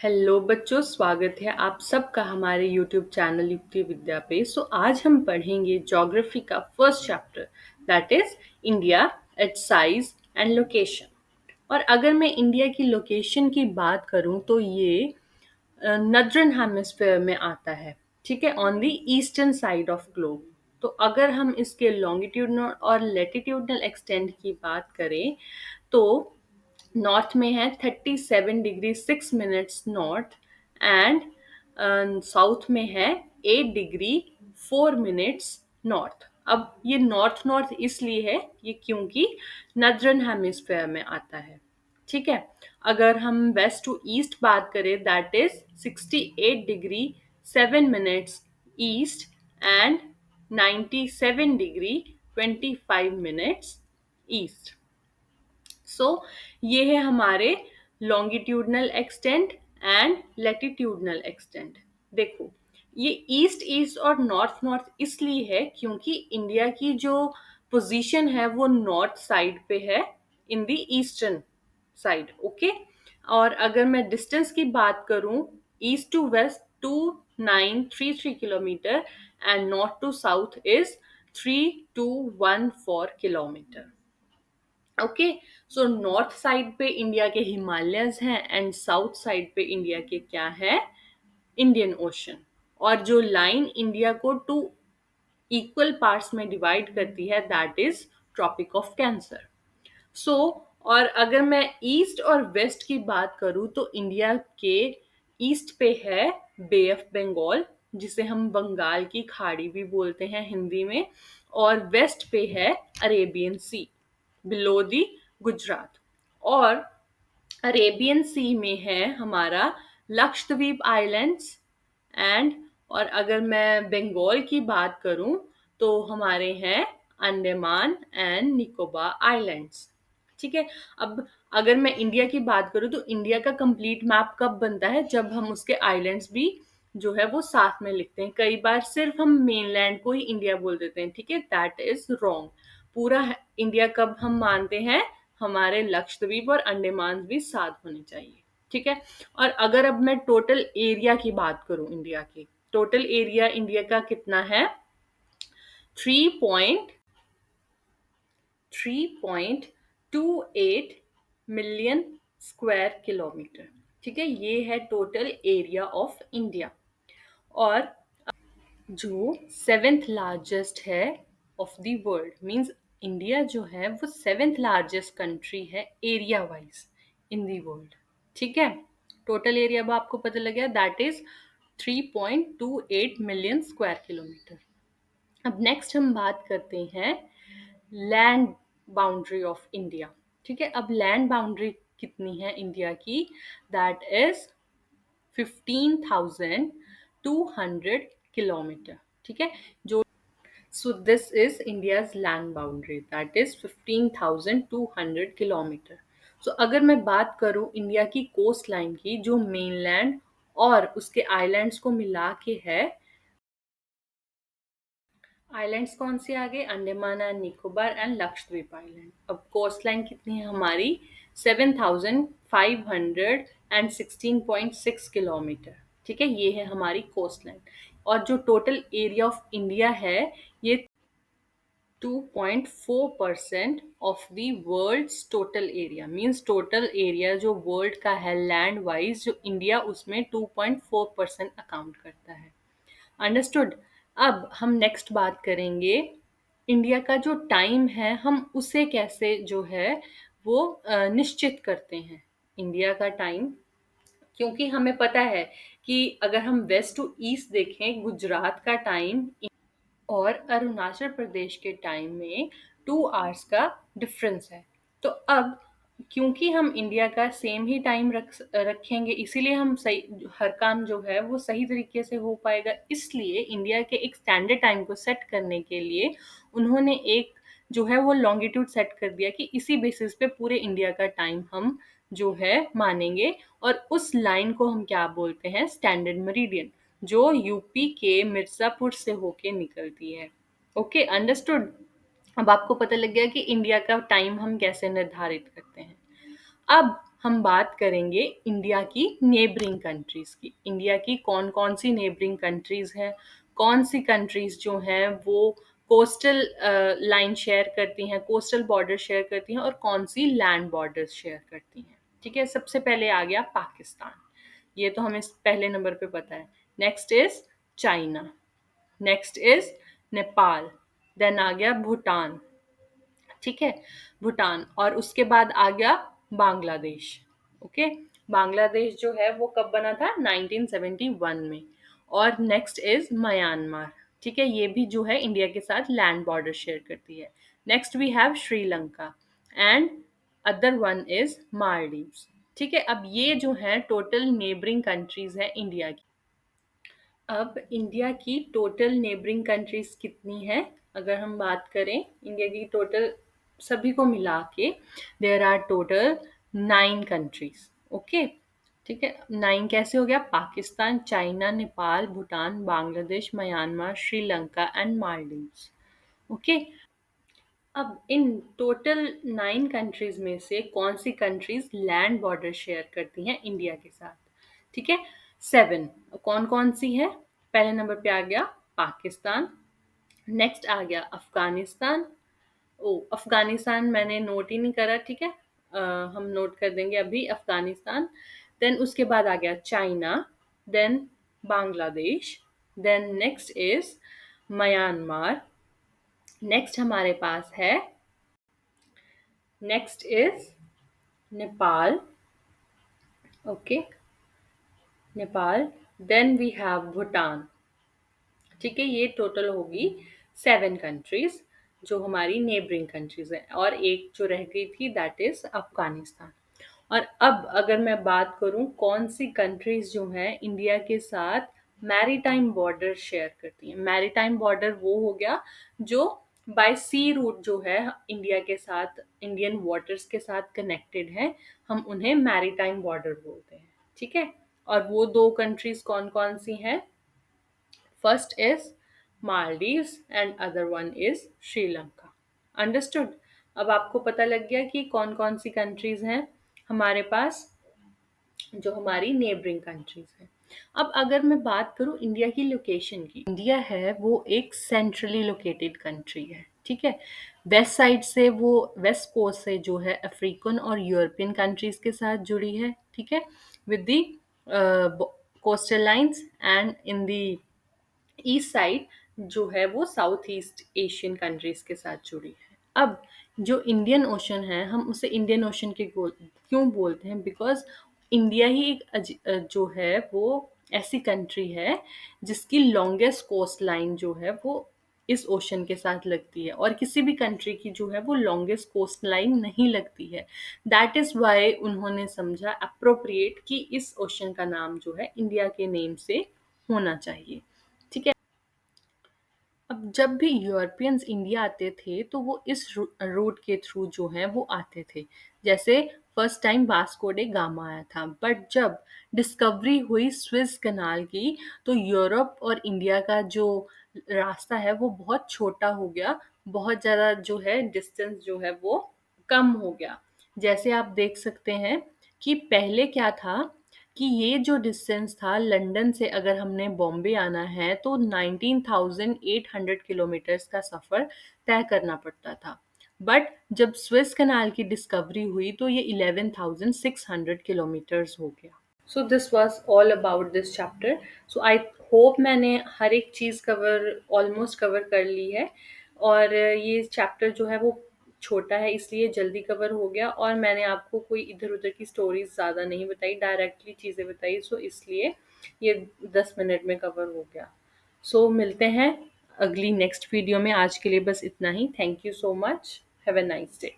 Hello बच्चों, स्वागत है आप सबका हमारे यूट्यूब चैनल युक्ति विद्या पे। आज हम पढ़ेंगे ज्योग्राफी का first chapter, that is India, it's size and location. और अगर मैं इंडिया की लोकेशन की बात करूं तो ये नदर्न हेमिस्फेयर में आता है। ठीक है, on the eastern side of globe. तो अगर हम इसके लॉन्गिट्यूडनल और लेटिट्यूडनल एक्सटेंट की बात करें तो नॉर्थ में है 37 degree 6 minutes north, and south में है 8 डिग्री 4 मिनट्स नॉर्थ। अब ये नॉर्थ नॉर्थ इसलिए है ये क्योंकि नदर्न हेमिस्फेयर में आता है। ठीक है, अगर हम वेस्ट टू ईस्ट बात करें that is 68 degree 7 minutes east and 97 degree 25 minutes east. So ये है हमारे longitudinal extent and latitudinal extent. देखो, ये ईस्ट ईस्ट और नॉर्थ नॉर्थ इसलिए है क्योंकि इंडिया की जो पोजीशन है वो नॉर्थ साइड पे है, in the eastern side. Okay, और अगर मैं डिस्टेंस की बात करूं, east to west 2933 kilometre and north to south is 3214 kilometre. Okay, so north side पे इंडिया के हिमालयस हैं एंड साउथ साइड पे इंडिया के क्या है, इंडियन ओशन। और जो लाइन इंडिया को टू इक्वल पार्ट्स में डिवाइड करती है that is tropic of cancer. So और अगर मैं ईस्ट और वेस्ट की बात करूं तो इंडिया के ईस्ट पे है बे ऑफ बंगाल, जिसे हम बंगाल की खाड़ी भी बोलते हैं हिंदी में, और वेस्ट पे है Arabian Sea below the Gujarat. और अरेबियन सी में है हमारा लक्षद्वीप आइलैंड्स एंड, और अगर मैं बंगाल की बात करूं तो हमारे हैं अंडमान एंड निकोबार आइलैंड्स। ठीक है, अब अगर मैं इंडिया की बात करूं तो इंडिया का कंप्लीट मैप कब बनता है, जब हम उसके आइलैंड्स भी जो है वो साथ में लिखते हैं। कई बार सिर्फ हम मेनलैंड को ही इंडिया बोल देते हैं, ठीक है, दैट इज रॉन्ग। पूरा इंडिया कब हम मानते हैं, हमारे लक्षद्वीप और अंडमान भी साथ होने चाहिए। ठीक है, और अगर अब मैं टोटल एरिया की बात करूं, इंडिया की टोटल एरिया इंडिया का कितना है, 3.28 मिलियन स्क्वायर किलोमीटर। ठीक है, ये है टोटल एरिया ऑफ इंडिया। और जो सेवेंथ लार्जेस्ट है of the world, means India जो है वो सेवेंथ लार्जेस्ट कंट्री है area wise in the world. ठीक है, टोटल एरिया अब आपको पता लग गया, that is 3.28 million square kilometre. अब नेक्स्ट हम बात करते हैं लैंड बाउंड्री ऑफ इंडिया। ठीक है, अब लैंड बाउंड्री कितनी है इंडिया की, दैट इज 15,200 किलोमीटर। ठीक है, जो so this is India's land boundary, that is 15,200 kilometre. So अगर मैं बात करूं इंडिया की कोस्ट लाइन की, जो मेनलैंड और उसके आइलैंड्स को मिला के है, आइलैंड्स कौन से आ गए, Andaman and Nicobar and Lakshadweep island. अब कोस्ट लाइन कितनी है हमारी, 7,516.6 किलोमीटर। ठीक है, ये है हमारी कोस्ट लाइन। और जो टोटल एरिया ऑफ इंडिया है ये 2.4% of the world's total area, means total area जो वर्ल्ड का है लैंड वाइज, जो इंडिया उसमें 2.4% अकाउंट करता है। अंडरस्टूड। अब हम नेक्स्ट बात करेंगे इंडिया का जो टाइम है हम उसे कैसे जो है वो निश्चित करते हैं। इंडिया का टाइम, क्योंकि हमें पता है कि अगर हम वेस्ट टू ईस्ट देखें, गुजरात का टाइम और अरुणाचल प्रदेश के टाइम में 2 आवर्स का डिफरेंस है। तो अब क्योंकि हम इंडिया का सेम ही टाइम रखेंगे, इसीलिए हम सही हर काम जो है वो सही तरीके से हो पाएगा। इसलिए इंडिया के एक स्टैंडर्ड टाइम को सेट करने के लिए उन्होंने एक जो है वो लॉन्गिट्यूड सेट कर दिया कि इसी बेसिस पे पूरे इंडिया का टाइम हम जो है मानेंगे। और उस लाइन को हम क्या बोलते हैं, स्टैंडर्ड मेरिडियन, जो यूपी के मिर्जापुर से होके निकलती है। Okay, understood. अब आपको पता लग गया कि इंडिया का टाइम हम कैसे निर्धारित करते हैं। अब हम बात करेंगे इंडिया की नेबरिंग कंट्रीज़ की। इंडिया की कौन-कौन सी नेबरिंग कंट्रीज़ हैं, कौन सी कंट्रीज़ जो हैं वो कोस्टल लाइन शेयर करती हैं, कोस्टल बॉर्डर शेयर करती हैं और कौन सी लैंड बॉर्डर्स शेयर करती हैं। ठीक है? सबसे पहले आ गया पाकिस्तान, ये तो हमें पहले नंबर पे पता है। Next is China, next is Nepal, then आ गया भूटान, ठीक है, भूटान, और उसके बाद आ गया बांग्लादेश। ओके, बांग्लादेश जो है वो कब बना था, 1971 में। और नेक्स्ट इज म्यांमार, ठीक है, ये भी जो है इंडिया के साथ लैंड बॉर्डर शेयर करती है। Next we have Sri Lanka and other one is Maldives. ठीक है, अब ये जो है टोटल नेबरिंग कंट्रीज है इंडिया की। अब इंडिया की टोटल नेबरिंग कंट्रीज कितनी है, अगर हम बात करें इंडिया की टोटल सभी को मिला के, there are total 9 countries. Okay, ठीक है, 9 कैसे हो गया, Pakistan, China, Nepal, Bhutan, Bangladesh, Myanmar, Sri Lanka and Maldives. Okay, अब इन टोटल 9 कंट्रीज में से कौन सी कंट्रीज लैंड बॉर्डर शेयर करती हैं इंडिया के साथ। ठीक है, 7। कौन कौन सी है, पहले नंबर पे आ गया पाकिस्तान, नेक्स्ट आ गया अफगानिस्तान। ओ, अफगानिस्तान मैंने नोट ही नहीं करा, ठीक है, हम नोट कर देंगे अभी अफगानिस्तान। देन उसके बाद आ गया China, then Bangladesh, then next is Myanmar, next हमारे पास है, next is Nepal. Okay, Nepal, then we have Bhutan. ठीक है, ये टोटल होगी 7 कंट्रीज जो हमारी नेबरिंग कंट्रीज है, और एक जो रह गई थी दैट इज अफगानिस्तान। और अब अगर मैं बात करूं कौन सी कंट्रीज जो हैं इंडिया के साथ मैरीटाइम बॉर्डर शेयर करती हैं, मैरीटाइम बॉर्डर वो हो गया जो बाय सी रूट जो है इंडिया के साथ, इंडियन वाटर्स के साथ कनेक्टेड है, हम उन्हें मैरीटाइम बॉर्डर बोलते हैं। ठीक है, और वो 2 कंट्रीज कौन कौन सी हैं, first is Maldives and other one is Sri Lanka. Understood, अब आपको पता लग गया कि कौन कौन सी कंट्रीज हैं हमारे पास जो हमारी नेबरिंग कंट्रीज हैं। अब अगर मैं बात करूं इंडिया की लोकेशन की, इंडिया है वो एक सेंट्रली लोकेटेड कंट्री है। ठीक है, वेस्ट साइड से वो, वेस्ट कोस्ट से जो है अफ्रीकन और यूरोपियन कंट्रीज के साथ जुड़ी है। ठीक है, with the coastal lines, and in the east side जो है वो साउथ ईस्ट एशियन कंट्रीज के साथ जुड़ी है। अब जो इंडियन ओशन है हम उसे इंडियन ओशन के क्यों बोलते हैं, बिकॉज इंडिया ही एक जो है वो ऐसी कंट्री है जिसकी लॉन्गेस्ट कोस्ट लाइन जो है वो इस ओशन के साथ लगती है, और किसी भी कंट्री की जो है वो लॉन्गेस्ट कोस्ट लाइन नहीं लगती है। दैट इज वाई उन्होंने समझा अप्रोप्रिएट कि इस ओशन का नाम जो है इंडिया के नेम से होना चाहिए। ठीक है, अब जब भी यूरोपियंस इंडिया आते थे तो वो इस रूट के थ्रू जो है वो आते थे। जैसे first time Vasco day gamma आया था, बट जब डिस्कवरी हुई स्विस कनाल की तो यूरोप और इंडिया का जो रास्ता है वो बहुत छोटा हो गया, बहुत ज़्यादा जो है डिस्टेंस जो है वो कम हो गया। जैसे आप देख सकते हैं कि पहले क्या था कि ये जो डिस्टेंस था लंदन से अगर हमने बॉम्बे आना है तो 19,800 किलोमीटर्स का सफ़र तय करना पड़ता था, बट जब स्विस कनाल की डिस्कवरी हुई तो ये 11,600 किलोमीटर्स हो गया। So this was all about this chapter. So I hope मैंने हर एक चीज़ कवर, ऑलमोस्ट कवर कर ली है, और ये चैप्टर जो है वो छोटा है इसलिए जल्दी कवर हो गया, और मैंने आपको कोई इधर उधर की स्टोरीज ज़्यादा नहीं बताई, डायरेक्टली चीज़ें बताई, सो इसलिए ये 10 मिनट में कवर हो गया। सो मिलते हैं अगली नेक्स्ट वीडियो में, आज के लिए बस इतना ही। Thank you so much, have a nice day.